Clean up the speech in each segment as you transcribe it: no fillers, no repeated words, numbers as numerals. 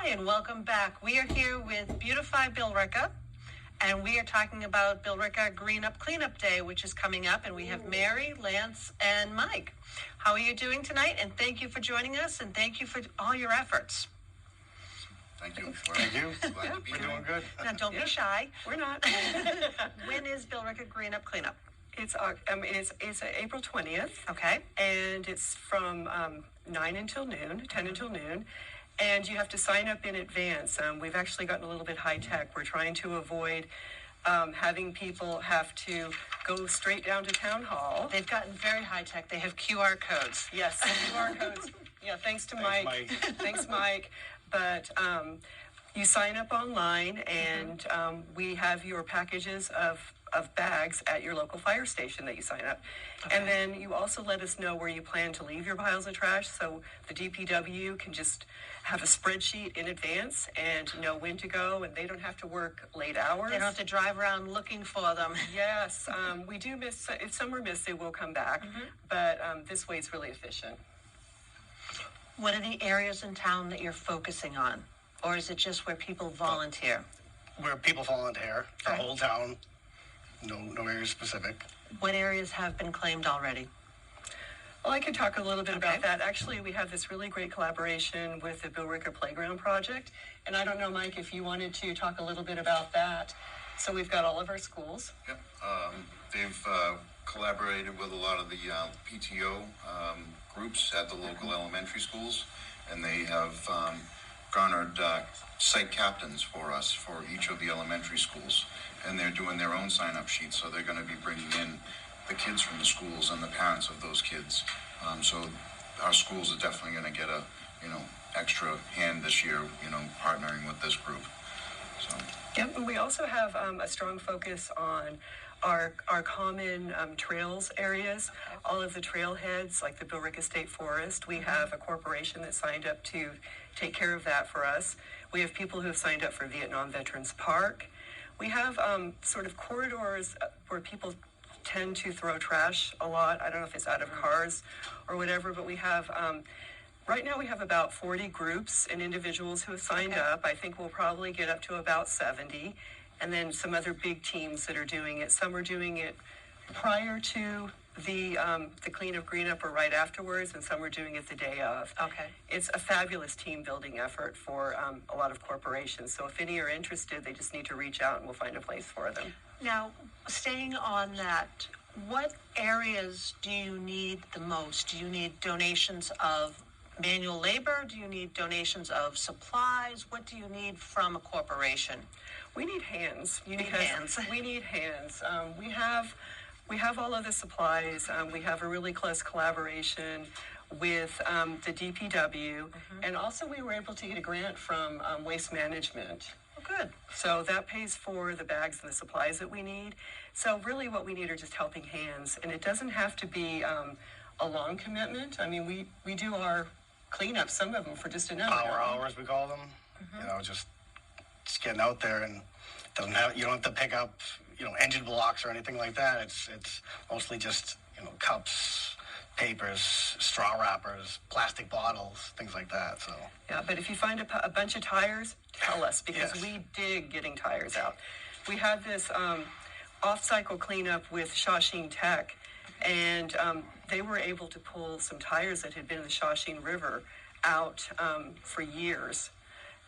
and welcome back. We are here with Beautify Billerica, and we are talking about Billerica Green Up Cleanup Day, which is coming up, and we have Mary, Lance, and Mike. How are you doing tonight? And thank you for joining us, and thank you for all your efforts. Thank you. Thank you. Glad to be We're here. doing good. Now, don't be shy. We're not. When is Billerica Green Up Cleanup? It's April 20th, Okay. and it's from 9 until noon, 10 until noon, and you have to sign up in advance. We've actually gotten a little bit high tech. We're trying to avoid having people have to go straight down to town hall. They've gotten very high tech. They have QR codes. Yes, QR codes. Yeah, thanks to Mike. Thanks, Mike. But you sign up online, and we have your packages of bags at your local fire station that you sign up. Okay. And then you also let us know where you plan to leave your piles of trash, so the DPW can just have a spreadsheet in advance and know when to go, and they don't have to work late hours. They don't have to drive around looking for them. Yes, we do miss, if some are missed, they will come back, but this way it's really efficient. What are the areas in town that you're focusing on? Or is it just where people volunteer? Where people volunteer, the Okay. whole town, no area specific. What areas have been claimed already? Well, I could talk a little bit Okay. about that. Actually, we have this really great collaboration with the Billerica Playground Project. And I don't know, Mike, if you wanted to talk a little bit about that. So we've got all of our schools. Yep. They've collaborated with a lot of the PTO groups at the local elementary schools, and they have garnered site captains for us for each of the elementary schools, and they're doing their own sign-up sheets, so they're going to be bringing in the kids from the schools and the parents of those kids. So our schools are definitely going to get a extra hand this year, partnering with this group. So. Yep, and we also have a strong focus on our common trails areas. All of the trailheads, like the Billerica State Forest, we have a corporation that signed up to take care of that for us. We have people who have signed up for Vietnam Veterans Park. We have sort of corridors where people tend to throw trash a lot. I don't know if it's out of cars or whatever, but we have right now we have about 40 groups and individuals who have signed up. I think we'll probably get up to about 70, and then some other big teams that are doing it. Some are doing it prior to the clean up, green up, or right afterwards, and some are doing it the day of. Okay. It's a fabulous team building effort for a lot of corporations. So if any are interested, they just need to reach out and we'll find a place for them. Now, staying on that, what areas do you need the most? Do you need donations of manual labor? Do you need donations of supplies? What do you need from a corporation? We need hands. You need hands. We need hands. We have all of the supplies. We have a really close collaboration with the DPW, and also we were able to get a grant from Waste Management. Oh, good. So that pays for the bags and the supplies that we need. So really what we need are just helping hands, and it doesn't have to be a long commitment. I mean, we do our cleanup, some of them for just an hour. Power hours, we call them. Just getting out there, and you don't have to pick up engine blocks or anything like that. It's mostly just cups, papers, straw wrappers, plastic bottles, things like that. So Yeah, but if you find a bunch of tires, tell us, because Yes. we dig getting tires out. We had this off-cycle cleanup with Shawsheen Tech, and they were able to pull some tires that had been in the Shawsheen River out for years.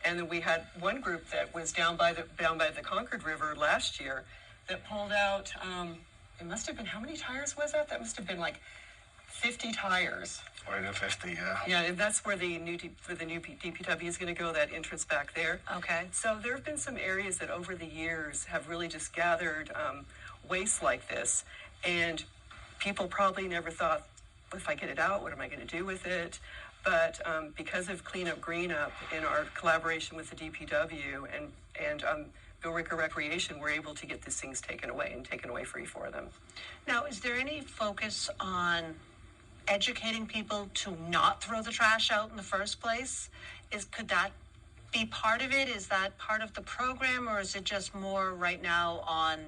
And then we had one group that was down by the Concord River last year that pulled out, it must have been, how many tires was that? That must have been like 50 tires. 40 to 50, yeah. Yeah, and that's where the new DPW is going to go, that entrance back there. Okay. So there have been some areas that over the years have really just gathered waste like this, and people probably never thought, if I get it out, what am I going to do with it? But because of Clean Up, Green Up, in our collaboration with the DPW and Billerica Recreation, we're able to get these things taken away free for them. Now, is there any focus on educating people to not throw the trash out in the first place? Could that be part of it? Is that part of the program, or is it just more right now on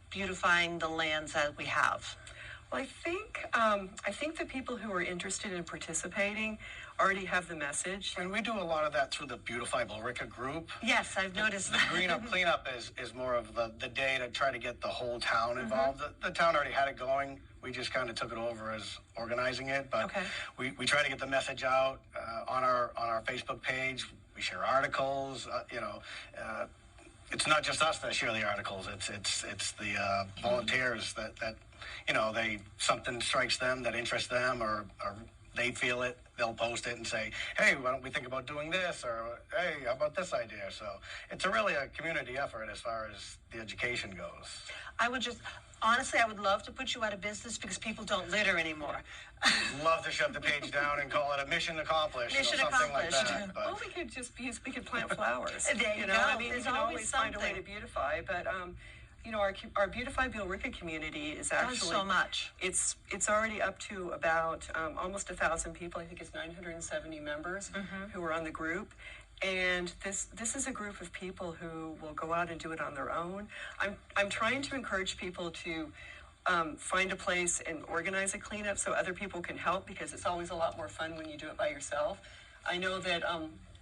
beautifying the lands that we have? Well, I think the people who are interested in participating already have the message. And we do a lot of that through the Beautify Billerica group. Yes, I've noticed that. Green Up Cleanup is more of the day to try to get the whole town involved. The town already had it going. We just kind of took it over as organizing it. But Okay. we try to get the message out on our Facebook page. We share articles. It's not just us that share the articles. It's the volunteers that something strikes them that interests them, or they feel it. They'll post it and say, "Hey, why don't we think about doing this?" Or, "Hey, how about this idea?" So it's really a community effort as far as the education goes. Honestly, I would love to put you out of business because people don't litter anymore. Love to shut the page down and call it a mission accomplished, Mission something like accomplished. that. But Well, we could plant flowers. There you go. I mean, There's you can always always find a way to something. beautify. But our Beautify Billerica community is Does actually so much. It's already up to about almost 1,000 people. I think it's 970 members who are on the group. And this is a group of people who will go out and do it on their own. I'm trying to encourage people to find a place and organize a cleanup so other people can help, because it's always a lot more fun when you do it by yourself. I know that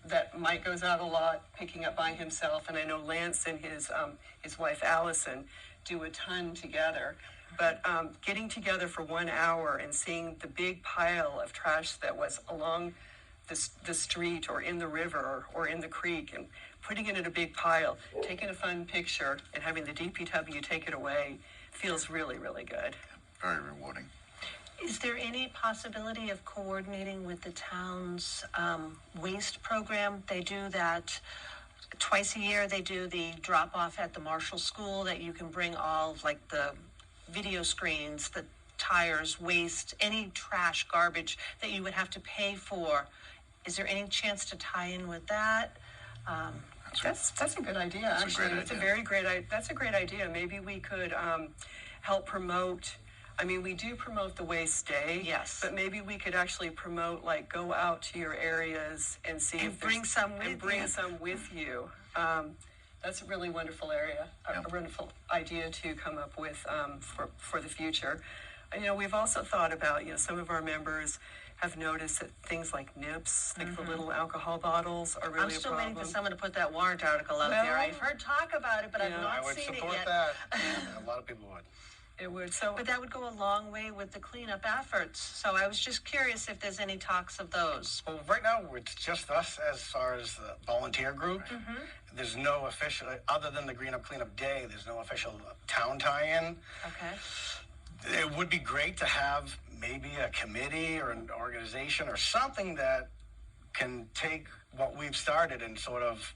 that Mike goes out a lot picking up by himself, and I know Lance and his wife Allison do a ton together. But getting together for 1 hour and seeing the big pile of trash that was along the street or in the river or in the creek, and putting it in a big pile, taking a fun picture, and having the DPW take it away feels really, really good. Very rewarding. Is there any possibility of coordinating with the town's waste program? They do that twice a year. They do the drop-off at the Marshall School that you can bring all of, like, the video screens, the tires, waste, any trash, garbage that you would have to pay for. Is there any chance to tie in with that? That's a good idea. That's a Actually, great it's a idea. very great. That's a great idea. Maybe we could help promote. I mean, we do promote the Waste Day. Yes. But maybe we could actually promote, like, go out to your areas and see And if there's- bring some with and bring you. some with you. That's a really wonderful area, Yeah. a wonderful idea to come up with for the future. And, we've also thought about, some of our members have noticed that things like nips, like the little alcohol bottles, are really I'm still a problem. waiting for someone to put that warrant article out Well, there. I've heard talk about it, but I've yeah, not I would seen it support yet. that. A lot of people would. It would. So, But that would go a long way with the cleanup efforts. So I was just curious if there's any talks of those. Well, right now it's just us as far as the volunteer group. There's no official, other than the Green Up Cleanup Day, there's no official town tie-in. Okay. It would be great to have maybe a committee or an organization or something that can take what we've started and sort of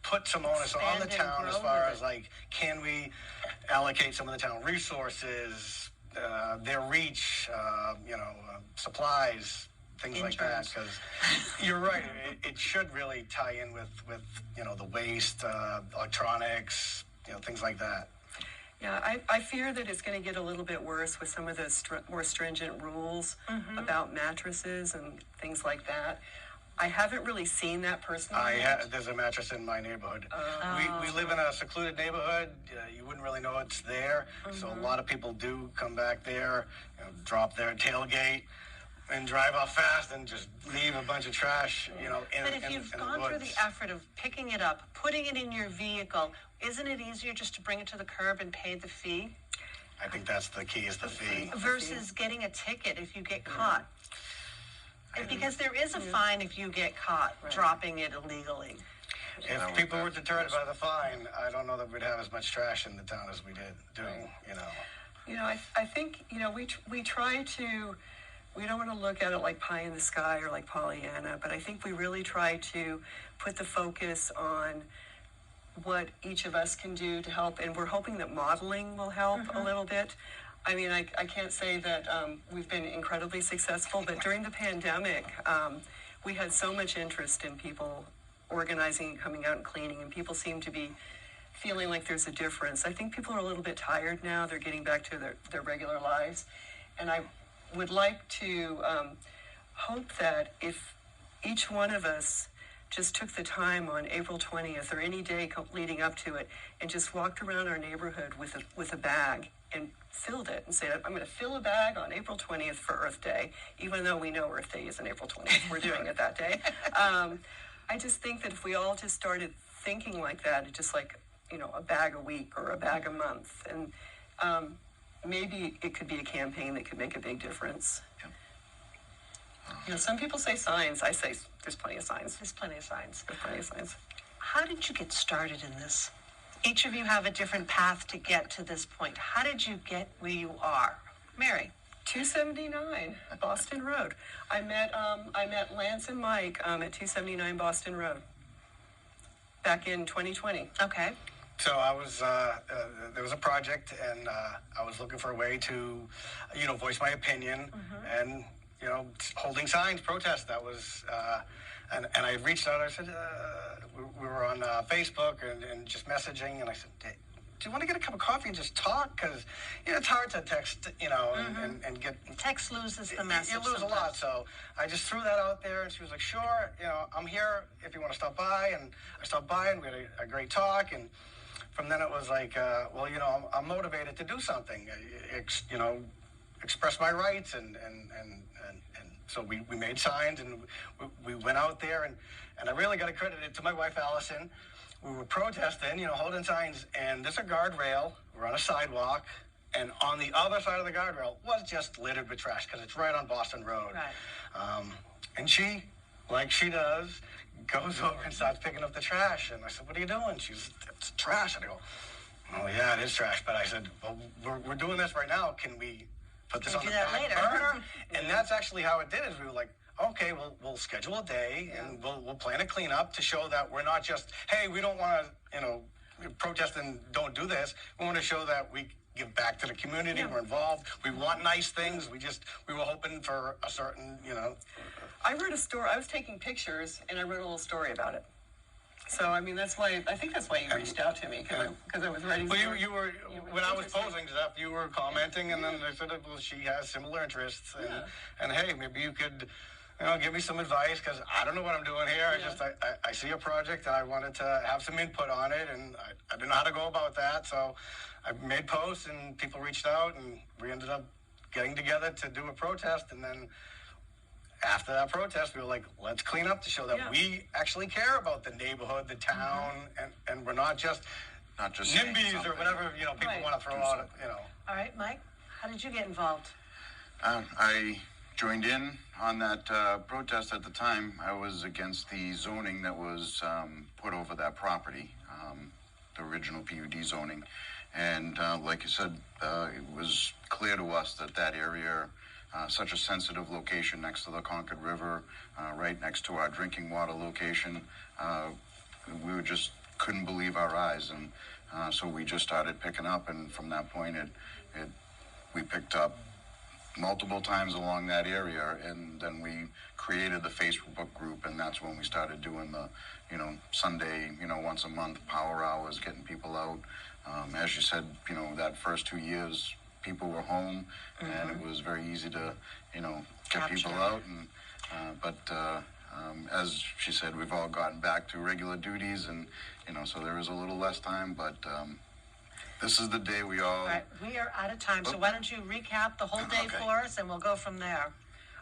put some onus on the Expand and town as grow far with as, it. like, can we allocate some of the town resources, their reach, supplies, things like that. Interns. Because you're right, it should really tie in with the waste, electronics, things like that. yeah, I fear that it's going to get a little bit worse with some of the more stringent rules about mattresses and things like that. I haven't really seen that personally. There's a mattress in my neighborhood. We live in a secluded neighborhood. You wouldn't really know it's there. So a lot of people do come back there, drop their tailgate, and drive off fast and just leave a bunch of trash, in But if you've in gone the through woods. the effort of picking it up, putting it in your vehicle, isn't it easier just to bring it to the curb and pay the fee I think that's the key, is the fee. versus getting a ticket if you get caught? Because there is a fine if you get caught dropping it illegally. If people were deterred by the fine, I don't know that we'd have as much trash in the town as we do. I think, we try to, we don't want to look at it like pie in the sky or like Pollyanna, but I think we really try to put the focus on what each of us can do to help, and we're hoping that modeling will help a little bit. I mean, I can't say that we've been incredibly successful, but during the pandemic, we had so much interest in people organizing and coming out and cleaning, and people seem to be feeling like there's a difference. I think people are a little bit tired now. They're getting back to their regular lives. And I would like to hope that if each one of us just took the time on April 20th or any day leading up to it and just walked around our neighborhood with a bag and filled it and said, I'm going to fill a bag on April 20th for Earth Day, even though we know Earth Day isn't April 20th. We're doing it that day. I just think that if we all just started thinking like that, just like, a bag a week or a bag a month, and maybe it could be a campaign that could make a big difference. Some people say signs. I say there's plenty of signs. There's plenty of signs. There's plenty of signs. How did you get started in this? Each of you have a different path to get to this point. How did you get where you are? Mary. 279 Boston Road. I met Lance and Mike at 279 Boston Road back in 2020. Okay. So I was, there was a project, and I was looking for a way to, voice my opinion, and, holding signs, protest. That was, and I reached out. I said, we were on Facebook and just messaging, and I said, hey, do you want to get a cup of coffee and just talk? Because it's hard to text, and get... Text loses the message. You lose sometimes. a lot, so I just threw that out there, and she was like, sure, I'm here if you want to stop by. And I stopped by, and we had a great talk, and from then it was like, I'm motivated to do something, express my rights, and so we made signs, and we went out there, and I really got to credit it to my wife, Allison. We were protesting, holding signs, and there's a guardrail. We're on a sidewalk, and on the other side of the guardrail was just littered with trash because it's right on Boston Road. Right. And she, like she does, goes over and starts picking up the trash. And I said, what are you doing? She's, it's trash. And I go, oh, yeah, it is trash. But I said, well, we're doing this right now. Can we put this on the back burner? And that's actually how it did, is we were like, okay, we'll schedule a day, and we'll plan a cleanup to show that we're not just, hey, we don't want to, protest and don't do this. We want to show that we give back to the community. Yeah. We're involved. We want nice things. We were hoping for a certain, I wrote a story. I was taking pictures, and I wrote a little story about it. So, I think that's why you reached out to me, because I was writing. Well, you were when I was posing stuff, you were commenting, and then I said, well, she has similar interests, and hey, maybe you could, give me some advice, because I don't know what I'm doing here. Yeah. I see a project, and I wanted to have some input on it, and I didn't know how to go about that, so I made posts, and people reached out, and we ended up getting together to do a protest, and then after that protest, we were like, let's clean up to show that we actually care about the neighborhood, the town, and we're not just NIMBYs or whatever, people want to throw out, All right, Mike, how did you get involved? I joined in on that protest at the time. I was against the zoning that was put over that property, the original PUD zoning. And like you said, it was clear to us that area, such a sensitive location next to the Concord River, right next to our drinking water location, we just couldn't believe our eyes. And so we just started picking up, and from that point, we picked up multiple times along that area, and then we created the Facebook group, and that's when we started doing the, Sunday, once a month power hours, getting people out. As you said, that first 2 years, people were home, and it was very easy to, get people out. And but as she said, we've all gotten back to regular duties, and so there is a little less time, but this is the day we all... All right, we are out of time, so why don't you recap the whole day for us, and we'll go from there.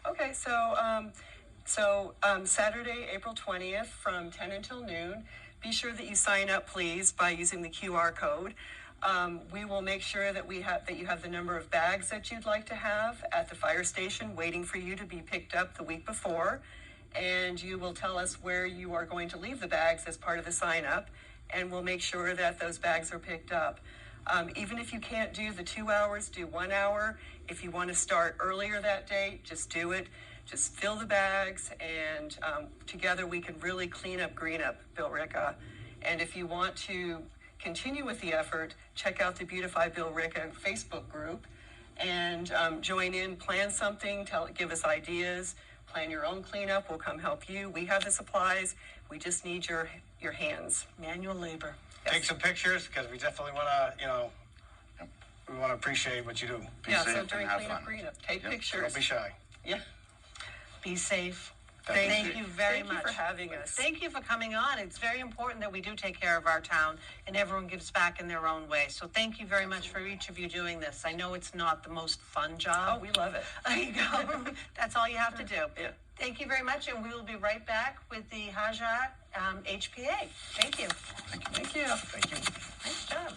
Okay, so Saturday, April 20th, from 10 until noon. Be sure that you sign up, please, by using the QR code. We will make sure that you have the number of bags that you'd like to have at the fire station, waiting for you to be picked up the week before. And you will tell us where you are going to leave the bags as part of the sign up, and we'll make sure that those bags are picked up. Even if you can't do the 2 hours, do 1 hour. If you want to start earlier that day, just do it. Just fill the bags, and together we can really clean up, green up Billerica. And if you want to continue with the effort, check out the Beautify Billerica Facebook group and join in, plan something, give us ideas, plan your own cleanup. We'll come help you. We have the supplies. We just need your hands. Manual labor. Yes. Take some pictures, because we definitely want to, we want to appreciate what you do. So during cleanup, green up, take pictures. Don't be shy. Yeah. Be safe. Thank you very much. Thank you for having us. Thank you for coming on. It's very important that we do take care of our town and everyone gives back in their own way. So thank you very much for each of you doing this. I know it's not the most fun job. Oh, we love it. There you go. That's all you have to do. Yeah. Thank you very much, and we will be right back with the Haja HPA. Thank you. Thank you. Thank you. Nice job.